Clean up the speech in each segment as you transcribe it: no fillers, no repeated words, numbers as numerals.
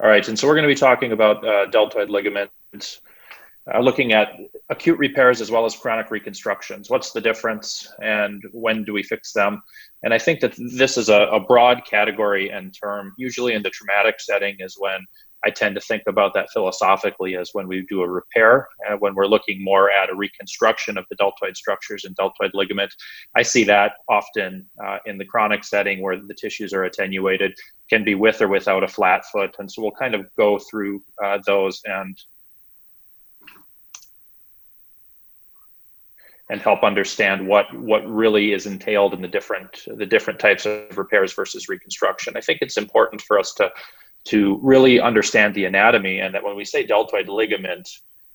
All right, and so we're going to be talking about deltoid ligaments, looking at acute repairs as well as chronic reconstructions. What's the difference and when do we fix them? And I think that this is a broad category and term. Usually in the traumatic setting is when I tend to think about that philosophically as when we do a repair, and when we're looking more at a reconstruction of the deltoid structures and deltoid ligament. I see that often in the chronic setting where the tissues are attenuated, can be with or without a flat foot. And so we'll kind of go through those and help understand what really is entailed in the different types of repairs versus reconstruction. I think it's important for us to really understand the anatomy, and that when we say deltoid ligament,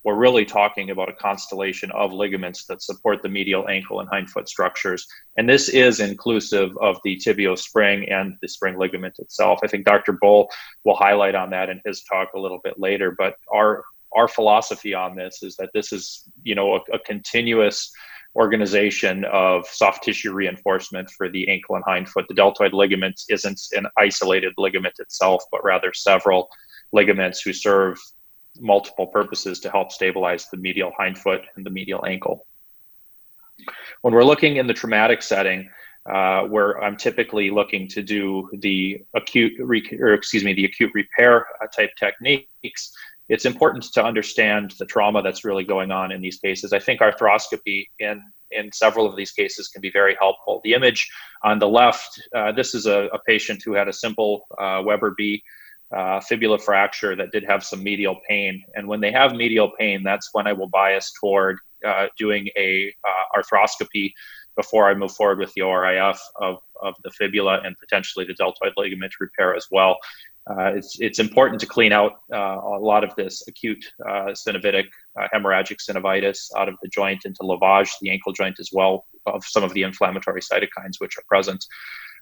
we're really talking about a constellation of ligaments that support the medial ankle and hindfoot structures. And this is inclusive of the tibiospring and the spring ligament itself. I think Dr. Bull will highlight on that in his talk a little bit later, but our philosophy on this is that this is, a continuous organization of soft tissue reinforcement for the ankle and hindfoot. The deltoid ligament isn't an isolated ligament itself, but rather several ligaments who serve multiple purposes to help stabilize the medial hindfoot and the medial ankle. When we're looking in the traumatic setting, where I'm typically looking to do the acute repair type techniques, it's important to understand the trauma that's really going on in these cases. I think arthroscopy in several of these cases can be very helpful. The image on the left, this is a patient who had a simple Weber B fibula fracture that did have some medial pain. And when they have medial pain, that's when I will bias toward doing a arthroscopy before I move forward with the ORIF of the fibula and potentially the deltoid ligament repair as well. It's important to clean out a lot of this acute synovitic hemorrhagic synovitis out of the joint and to lavage the ankle joint as well of some of the inflammatory cytokines which are present.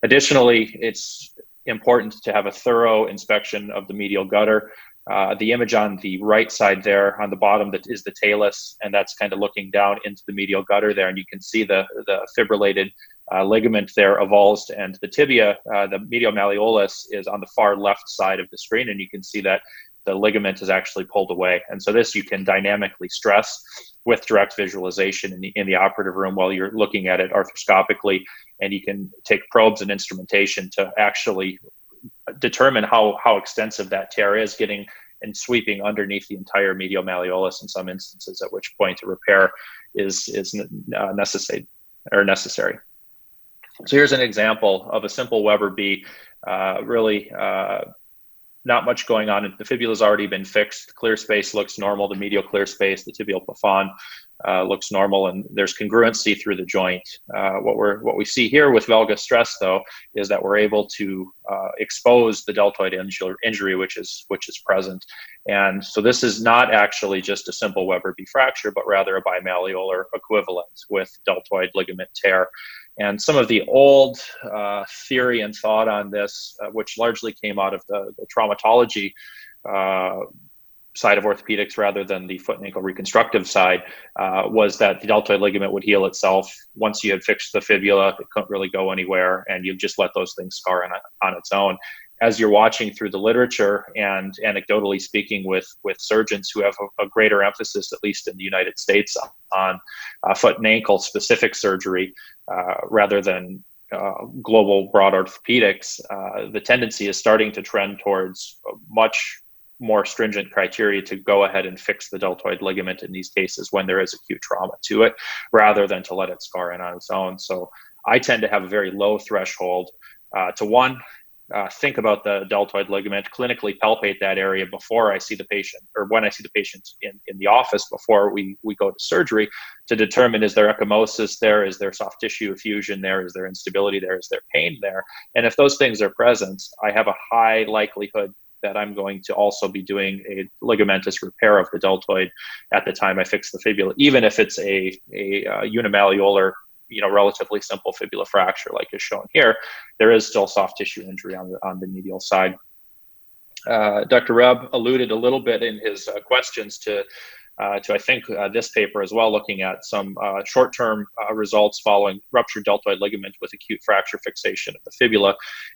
Additionally, it's important to have a thorough inspection of the medial gutter. The image on the right side there on the bottom, that is the talus, and that's kind of looking down into the medial gutter there, and you can see the fibrillated ligament there avulsed, and the tibia, the medial malleolus, is on the far left side of the screen, and you can see that the ligament is actually pulled away. And so this you can dynamically stress with direct visualization in the operative room while you're looking at it arthroscopically, and you can take probes and instrumentation to actually determine how extensive that tear is, getting and sweeping underneath the entire medial malleolus in some instances, at which point a repair is necessary. So here's an example of a simple Weber B, really not much going on. The fibula's already been fixed. Clear space looks normal. The medial clear space, the tibial plafond looks normal, and there's congruency through the joint. What we see here with valgus stress, though, is that we're able to expose the deltoid injury, which is present. And so this is not actually just a simple Weber B fracture, but rather a bimalleolar equivalent with deltoid ligament tear. And some of the old theory and thought on this, which largely came out of the traumatology side of orthopedics rather than the foot and ankle reconstructive side, was that the deltoid ligament would heal itself. Once you had fixed the fibula, it couldn't really go anywhere, and you just let those things scar on its own. As you're watching through the literature and anecdotally speaking with surgeons who have a greater emphasis, at least in the United States, on foot and ankle specific surgery rather than global broad orthopedics, the tendency is starting to trend towards much more stringent criteria to go ahead and fix the deltoid ligament in these cases when there is acute trauma to it, rather than to let it scar in on its own. So I tend to have a very low threshold to think about the deltoid ligament, clinically palpate that area before I see the patient, or when I see the patient in the office before we go to surgery, to determine, is there ecchymosis there, is there soft tissue effusion there, is there instability there, is there pain there? And if those things are present, I have a high likelihood that I'm going to also be doing a ligamentous repair of the deltoid at the time I fix the fibula, even if it's a unimalleolar, relatively simple fibula fracture like is shown here. There is still soft tissue injury on the medial side. Dr. Reb alluded a little bit in his questions to to I think this paper as well, looking at some short-term results following ruptured deltoid ligament with acute fracture fixation of the fibula.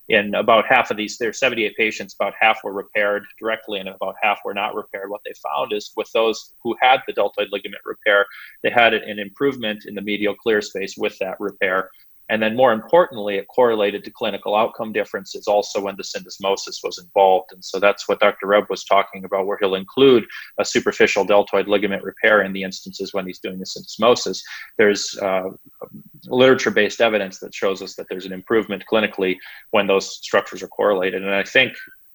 In about half of these, there are 78 patients, about half were repaired directly and about half were not repaired. What they found is with those who had the deltoid ligament repair, they had an improvement in the medial clear space with that repair. And then more importantly, it correlated to clinical outcome differences also when the syndesmosis was involved. And so that's what Dr. Reb was talking about, where he'll include a superficial deltoid ligament repair in the instances when he's doing the syndesmosis. There's literature-based evidence that shows us that there's an improvement clinically when those structures are correlated. And I think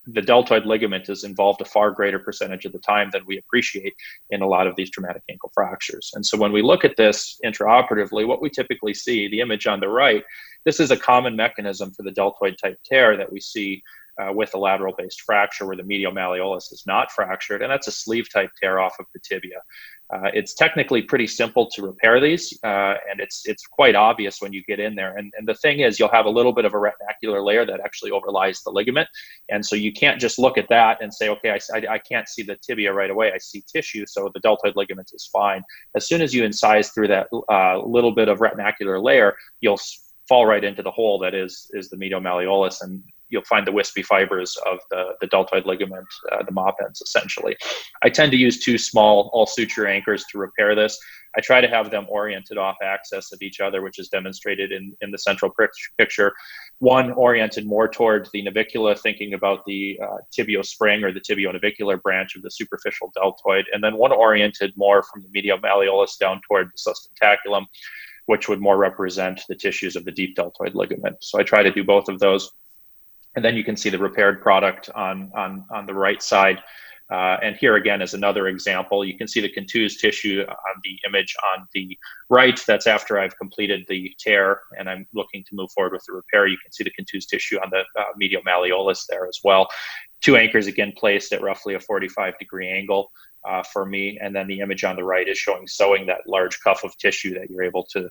the deltoid ligament is involved a far greater percentage of the time than we appreciate in a lot of these traumatic ankle fractures. And so when we look at this intraoperatively, what we typically see, the image on the right, this is a common mechanism for the deltoid type tear that we see with a lateral based fracture where the medial malleolus is not fractured, and that's a sleeve type tear off of the tibia. It's technically pretty simple to repair these, and it's quite obvious when you get in there. And the thing is, you'll have a little bit of a retinacular layer that actually overlies the ligament. And so you can't just look at that and say, okay, I can't see the tibia right away. I see tissue, so the deltoid ligament is fine. As soon as you incise through that little bit of retinacular layer, you'll fall right into the hole that is the medial malleolus, and you'll find the wispy fibers of the deltoid ligament, the mop ends essentially. I tend to use two small all suture anchors to repair this. I try to have them oriented off axis of each other, which is demonstrated in the central picture. One oriented more toward the navicula, thinking about the tibiospring or the tibionavicular branch of the superficial deltoid, and then one oriented more from the medial malleolus down toward the sustentaculum, which would more represent the tissues of the deep deltoid ligament. So I try to do both of those. And then you can see the repaired product on the right side. And here again is another example. You can see the contused tissue on the image on the right. That's after I've completed the tear and I'm looking to move forward with the repair. You can see the contused tissue on the medial malleolus there as well. Two anchors again placed at roughly a 45-degree angle for me. And then the image on the right is showing sewing that large cuff of tissue that you're able to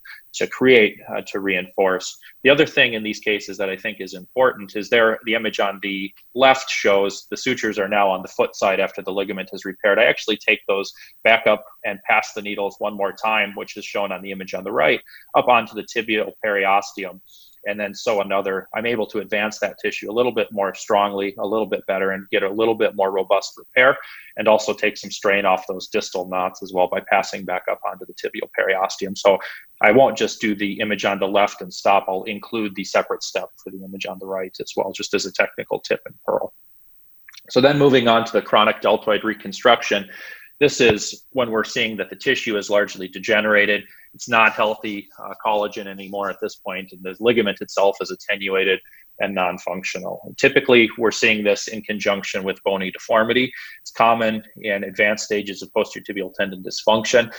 create to reinforce. The other thing in these cases that I think is important is the image on the left shows the sutures are now on the foot side after the ligament is repaired. I actually take those back up and pass the needles one more time, which is shown on the image on the right, up onto the tibial periosteum. And then sew another. I'm able to advance that tissue a little bit more strongly, a little bit better, and get a little bit more robust repair, and also take some strain off those distal knots as well by passing back up onto the tibial periosteum. So I won't just do the image on the left and stop. I'll include the separate step for the image on the right as well, just as a technical tip and pearl. So then moving on to the chronic deltoid reconstruction, this is when we're seeing that the tissue is largely degenerated. It's not healthy collagen anymore at this point, and the ligament itself is attenuated and non-functional. Typically, we're seeing this in conjunction with bony deformity. It's common in advanced stages of posterior tibial tendon dysfunction.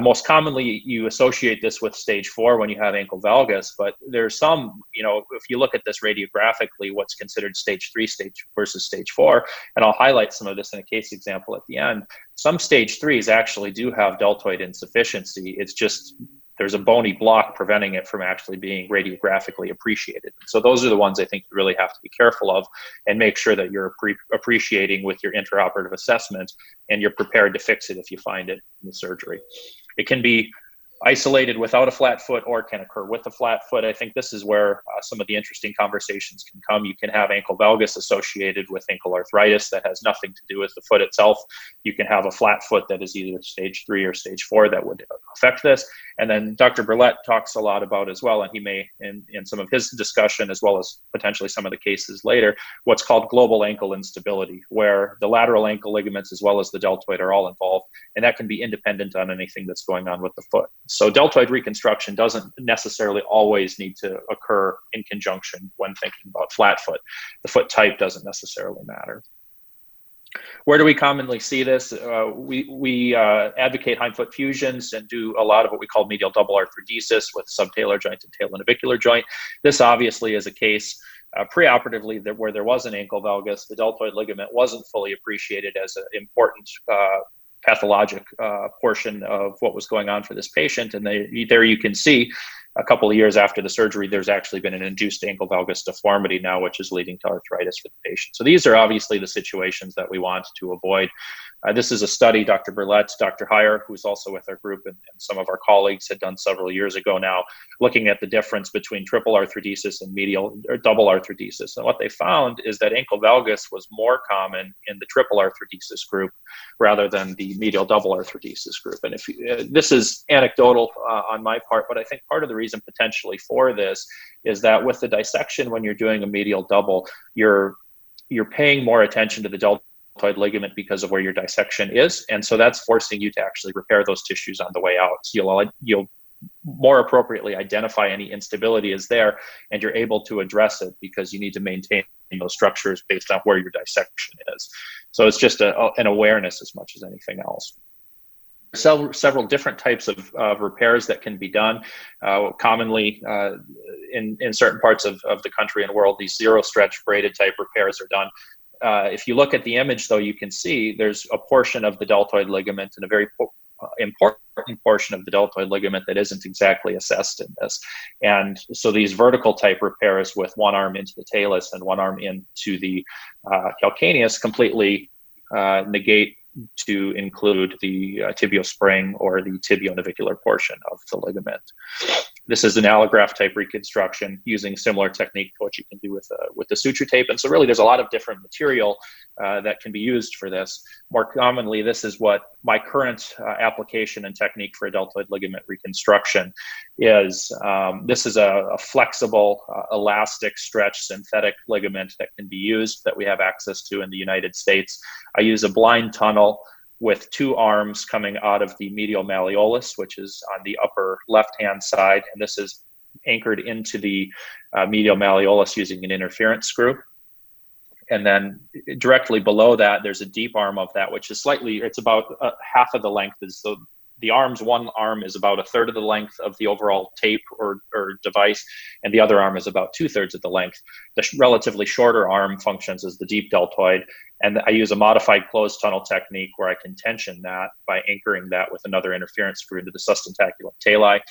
Most commonly, you associate this with stage 4 when you have ankle valgus, but there's some, if you look at this radiographically, what's considered stage 3 versus stage 4, and I'll highlight some of this in a case example at the end. Some stage 3s actually do have deltoid insufficiency. It's just there's a bony block preventing it from actually being radiographically appreciated. So those are the ones I think you really have to be careful of and make sure that you're appreciating with your intraoperative assessment and you're prepared to fix it if you find it in the surgery. It can be isolated without a flat foot or can occur with a flat foot. I think this is where some of the interesting conversations can come. You can have ankle valgus associated with ankle arthritis that has nothing to do with the foot itself. You can have a flat foot that is either stage 3 or stage 4 that would affect this. And then Dr. Burlett talks a lot about as well, and he may, in some of his discussion, as well as potentially some of the cases later, what's called global ankle instability, where the lateral ankle ligaments as well as the deltoid are all involved, and that can be independent on anything that's going on with the foot. So deltoid reconstruction doesn't necessarily always need to occur in conjunction when thinking about flat foot. The foot type doesn't necessarily matter. Where do we commonly see this? We advocate hindfoot fusions and do a lot of what we call medial double arthrodesis with subtalar joint and talonavicular joint. This obviously is a case preoperatively where there was an ankle valgus. The deltoid ligament wasn't fully appreciated as an important pathologic portion of what was going on for this patient. And there you can see a couple of years after the surgery, there's actually been an induced ankle valgus deformity now, which is leading to arthritis for the patient. So these are obviously the situations that we want to avoid. This is a study Dr. Burlett, Dr. Heyer, who's also with our group, and some of our colleagues had done several years ago now, looking at the difference between triple arthrodesis and medial or double arthrodesis. And what they found is that ankle valgus was more common in the triple arthrodesis group rather than the medial double arthrodesis group. And if this is anecdotal on my part, but I think part of the reason potentially for this is that with the dissection, when you're doing a medial double, you're paying more attention to the deltoid ligament because of where your dissection is, and so that's forcing you to actually repair those tissues on the way out. So you'll more appropriately identify any instability is there, and you're able to address it because you need to maintain those structures based on where your dissection is. So it's just an awareness as much as anything else. Several different types of repairs that can be done. Commonly in certain parts of the country and world, these zero stretch braided type repairs are done. If you look at the image, though, you can see there's a portion of the deltoid ligament and a very important portion of the deltoid ligament that isn't exactly assessed in this. And so these vertical type repairs with one arm into the talus and one arm into the calcaneus completely negate to include the tibial spring or the tibionavicular portion of the ligament. This is an allograft type reconstruction using similar technique to what you can do with the suture tape. And so really there's a lot of different material that can be used for this. More commonly, this is what my current application and technique for a deltoid ligament reconstruction is. This is a flexible, elastic, stretch, synthetic ligament that can be used that we have access to in the United States. I use a blind tunnel with two arms coming out of the medial malleolus, which is on the upper left-hand side. And this is anchored into the medial malleolus using an interference screw. And then directly below that, there's a deep arm of that, which is it's about half of the length. So the arms, one arm is about a third of the length of the overall tape or device, and the other arm is about 2/3 of the length. The relatively shorter arm functions as the deep deltoid, and I use a modified closed tunnel technique where I can tension that by anchoring that with another interference screw into the sustentaculum tali.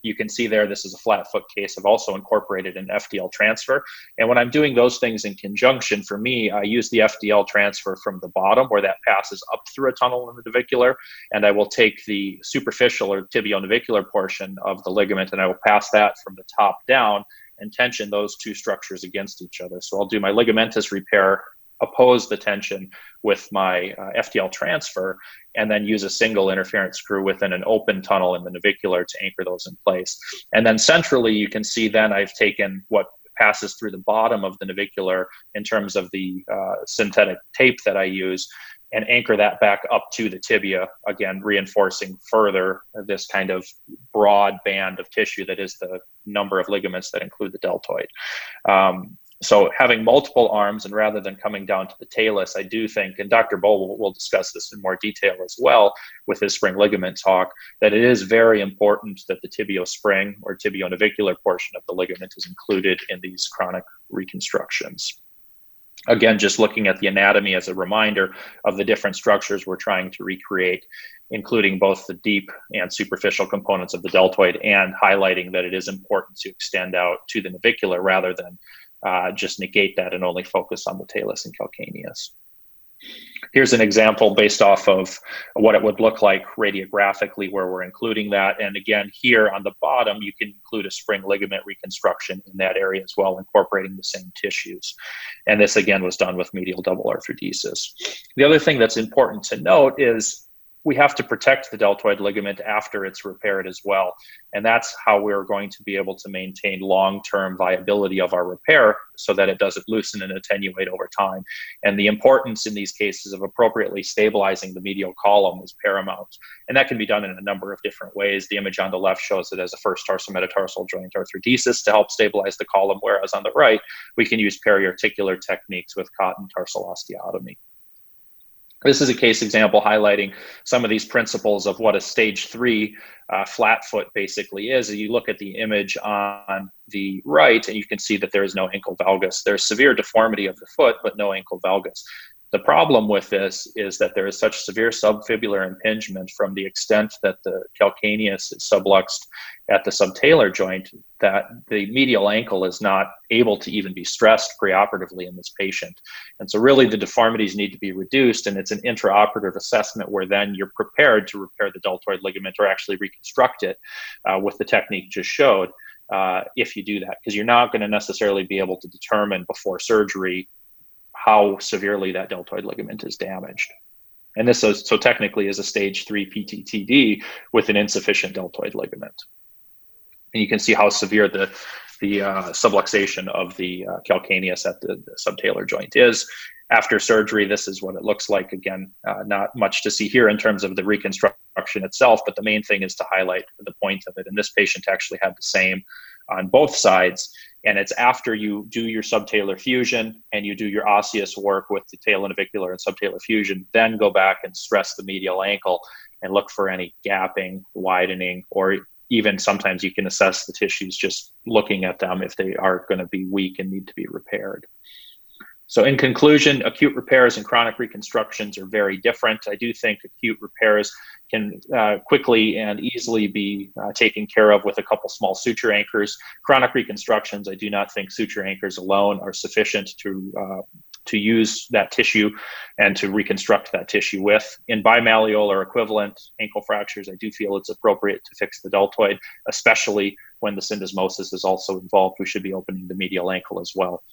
You can see there, this is a flat foot case. I've also incorporated an FDL transfer. And when I'm doing those things in conjunction, for me, I use the FDL transfer from the bottom where that passes up through a tunnel in the navicular. And I will take the superficial or tibionavicular portion of the ligament and I will pass that from the top down and tension those two structures against each other. So I'll do my ligamentous repair, oppose the tension with my FDL transfer, and then use a single interference screw within an open tunnel in the navicular to anchor those in place. And then centrally, you can see then I've taken what passes through the bottom of the navicular in terms of the synthetic tape that I use and anchor that back up to the tibia, again, reinforcing further this kind of broad band of tissue that is the number of ligaments that include the deltoid. So having multiple arms, and rather than coming down to the talus, I do think, and Dr. Bowl will discuss this in more detail as well with his spring ligament talk, that it is very important that the tibiospring or tibionavicular portion of the ligament is included in these chronic reconstructions. Again, just looking at the anatomy as a reminder of the different structures we're trying to recreate, including both the deep and superficial components of the deltoid, and highlighting that it is important to extend out to the navicular rather than just negate that and only focus on the talus and calcaneus. Here's an example based off of what it would look like radiographically where we're including that. And again, here on the bottom, you can include a spring ligament reconstruction in that area as well, incorporating the same tissues. And this again was done with medial double arthrodesis. The other thing that's important to note is we have to protect the deltoid ligament after it's repaired as well. And that's how we're going to be able to maintain long-term viability of our repair so that it doesn't loosen and attenuate over time. And the importance in these cases of appropriately stabilizing the medial column is paramount. And that can be done in a number of different ways. The image on the left shows it as a first tarsometatarsal joint arthrodesis to help stabilize the column, whereas on the right, we can use periarticular techniques with cotton tarsal osteotomy. This is a case example highlighting some of these principles of what a stage 3 flat foot basically is. You look at the image on the right and you can see that there is no ankle valgus. There's severe deformity of the foot, but no ankle valgus. The problem with this is that there is such severe subfibular impingement from the extent that the calcaneus is subluxed at the subtalar joint that the medial ankle is not able to even be stressed preoperatively in this patient. And so really the deformities need to be reduced, and it's an intraoperative assessment where then you're prepared to repair the deltoid ligament or actually reconstruct it with the technique just showed if you do that, because you're not going to necessarily be able to determine before surgery how severely that deltoid ligament is damaged. And this is, so technically is a stage 3 PTTD with an insufficient deltoid ligament. And you can see how severe the subluxation of the calcaneus at the subtalar joint is. After surgery, this is what it looks like. Again, not much to see here in terms of the reconstruction itself, but the main thing is to highlight the point of it. And this patient actually had the same on both sides. And it's after you do your subtalar fusion and you do your osseous work with the talonavicular and subtalar fusion, then go back and stress the medial ankle and look for any gapping, widening, or even sometimes you can assess the tissues just looking at them if they are going to be weak and need to be repaired. So in conclusion, acute repairs and chronic reconstructions are very different. I do think acute repairs can quickly and easily be taken care of with a couple small suture anchors. Chronic reconstructions, I do not think suture anchors alone are sufficient to use that tissue and to reconstruct that tissue with. In bimalleolar equivalent ankle fractures, I do feel it's appropriate to fix the deltoid, especially when the syndesmosis is also involved. We should be opening the medial ankle as well.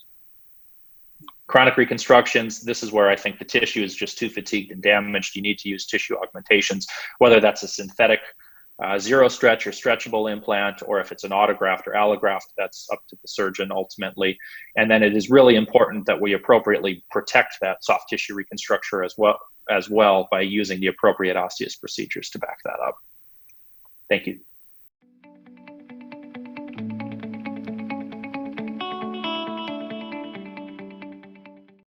Chronic reconstructions, this is where I think the tissue is just too fatigued and damaged. You need to use tissue augmentations, whether that's a synthetic zero stretch or stretchable implant, or if it's an autograft or allograft, that's up to the surgeon ultimately. And then it is really important that we appropriately protect that soft tissue reconstruction as well by using the appropriate osseous procedures to back that up. Thank you.